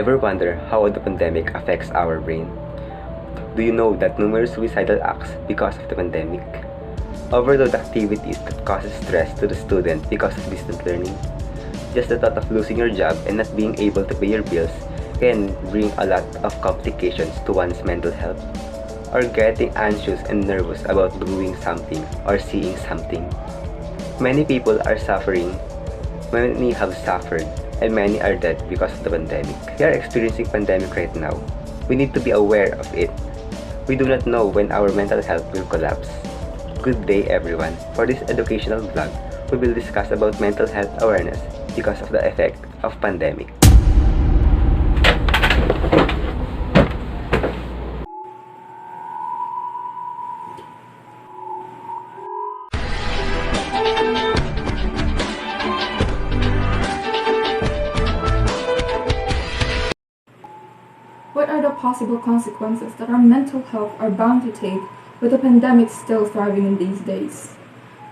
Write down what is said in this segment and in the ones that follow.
Ever wonder how the pandemic affects our brain? Do you know that numerous suicidal acts because of the pandemic? Overload activities that causes stress to the student because of distant learning. Just the thought of losing your job and not being able to pay your bills can bring a lot of complications to one's mental health. Or getting anxious and nervous about doing something or seeing something. Many people are suffering, many have suffered, and many are dead because of the pandemic. We are experiencing pandemic right now. We need to be aware of it. We do not know when our mental health will collapse. Good day everyone. For this educational vlog, we will discuss about mental health awareness because of the effect of pandemic. What are the possible consequences that our mental health are bound to take with the pandemic still thriving in these days?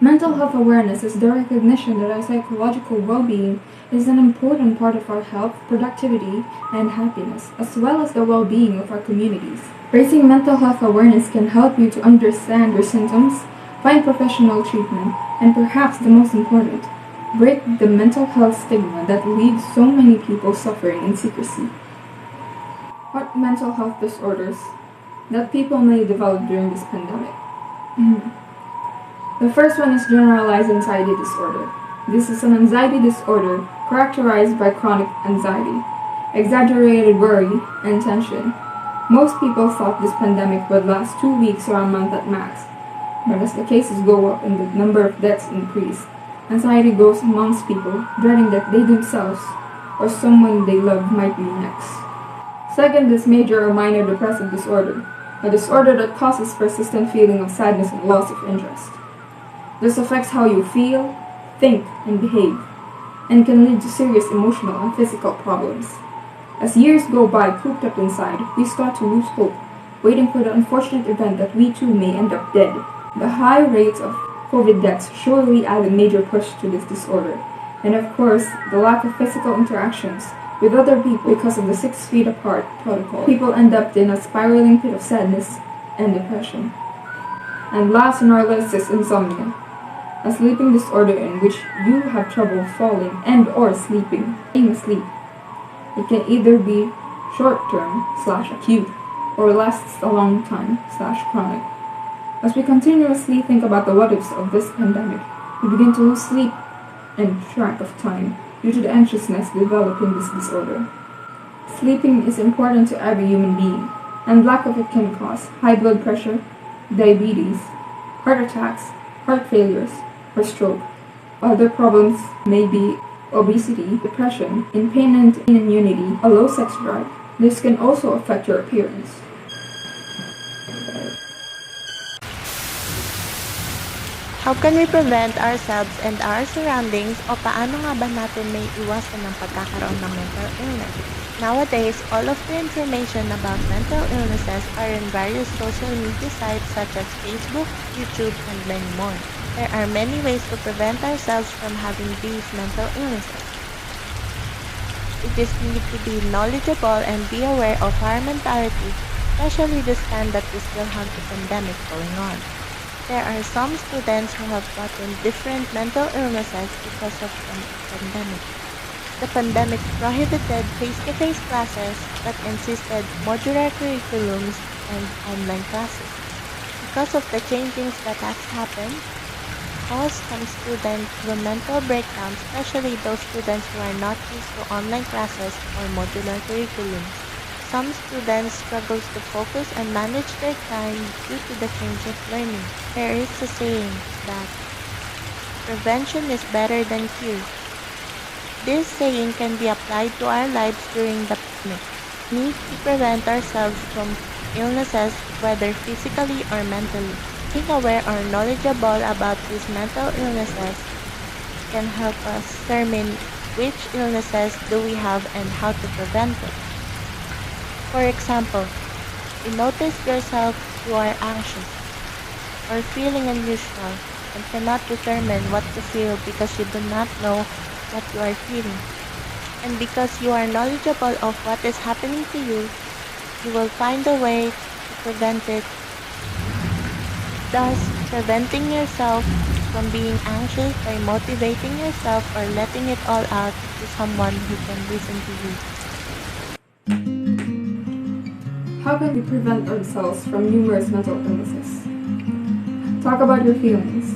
Mental health awareness is the recognition that our psychological well-being is an important part of our health, productivity, and happiness, as well as the well-being of our communities. Raising mental health awareness can help you to understand your symptoms, find professional treatment, and perhaps the most important, break the mental health stigma that leaves so many people suffering in secrecy. What mental health disorders that people may develop during this pandemic? The first one is generalized anxiety disorder. This is an anxiety disorder characterized by chronic anxiety, exaggerated worry, and tension. Most people thought this pandemic would last 2 weeks or a month at max, but as the cases go up and the number of deaths increase, anxiety grows amongst people, dreading that they themselves or someone they love might be next. Second is major or minor depressive disorder, a disorder that causes persistent feeling of sadness and loss of interest. This affects how you feel, think, and behave, and can lead to serious emotional and physical problems. As years go by cooped up inside, we start to lose hope, waiting for the unfortunate event that we too may end up dead. The high rates of COVID deaths surely add a major push to this disorder, and of course, the lack of physical interactions with other people because of the 6 feet apart protocol. People end up in a spiraling pit of sadness and depression. And last on our list is insomnia, a sleeping disorder in which you have trouble falling and or sleeping, being asleep. It can either be short-term / acute or lasts a long time / chronic. As we continuously think about the what-ifs of this pandemic, we begin to lose sleep and track of time due to the anxiousness developing this disorder. Sleeping is important to every human being, and lack of it can cause high blood pressure, diabetes, heart attacks, heart failures, or stroke. Other problems may be obesity, depression, pain and immunity, a low sex drive. This can also affect your appearance. How can we prevent ourselves and our surroundings o paano nga ba natin may iwasan ng pagkakaroon ng mental illness? Nowadays, all of the information about mental illnesses are in various social media sites such as Facebook, YouTube, and many more. There are many ways to prevent ourselves from having these mental illnesses. We just need to be knowledgeable and be aware of our mentality, especially this time that we still have the pandemic going on. There are some students who have gotten different mental illnesses because of the pandemic. The pandemic prohibited face-to-face classes but insisted modular curriculums and online classes. Because of the changings that has happened, caused some students to a mental breakdown, especially those students who are not used to online classes or modular curriculums. Some students struggle to focus and manage their time due to the change of learning. There is a saying that prevention is better than cure. This saying can be applied to our lives during the pandemic. We need to prevent ourselves from illnesses, whether physically or mentally. Being aware or knowledgeable about these mental illnesses can help us determine which illnesses do we have and how to prevent it. For example, you notice yourself you are anxious or feeling unusual and cannot determine what to feel because you do not know what you are feeling. And because you are knowledgeable of what is happening to you will find a way to prevent it, thus preventing yourself from being anxious by motivating yourself or letting it all out to someone who can listen to you. How can we prevent ourselves from numerous mental illnesses? Talk about your feelings.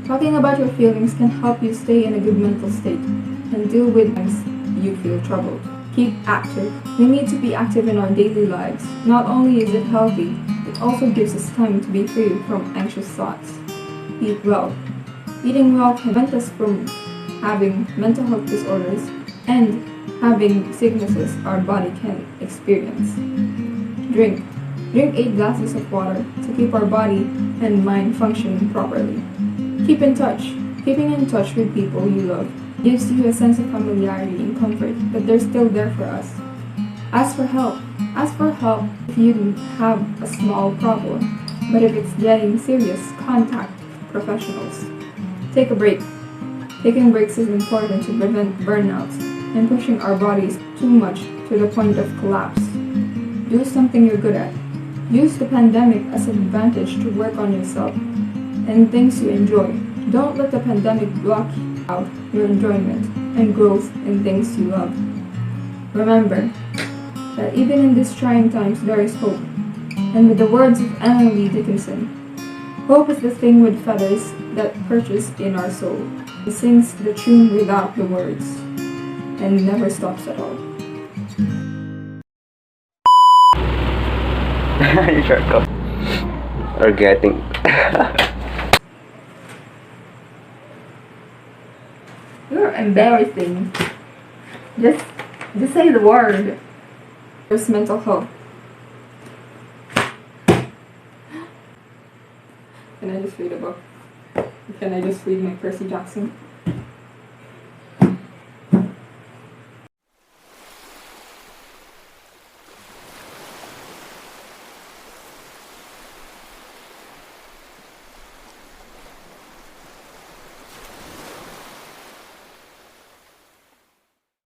Talking about your feelings can help you stay in a good mental state and deal with times you feel troubled. Keep active. We need to be active in our daily lives. Not only is it healthy, it also gives us time to be free from anxious thoughts. Eat well. Eating well can prevent us from having mental health disorders and having sicknesses our body can experience. Drink. Drink 8 glasses of water to keep our body and mind functioning properly. Keep in touch. Keeping in touch with people you love gives you a sense of familiarity and comfort that they're still there for us. Ask for help. Ask for help if you have a small problem, but if it's getting serious, contact professionals. Take a break. Taking breaks is important to prevent burnouts and pushing our bodies too much to the point of collapse. Do something you're good at. Use the pandemic as an advantage to work on yourself and things you enjoy. Don't let the pandemic block out your enjoyment and growth in things you love. Remember that even in these trying times there is hope. And with the words of Emily Dickinson, hope is the thing with feathers that perches in our soul. It sings the tune without the words and never stops at all. You sure go. Or getting. You're embarrassing. Just say the word. There's mental health. Can I just read a book? Can I just read my Percy Jackson?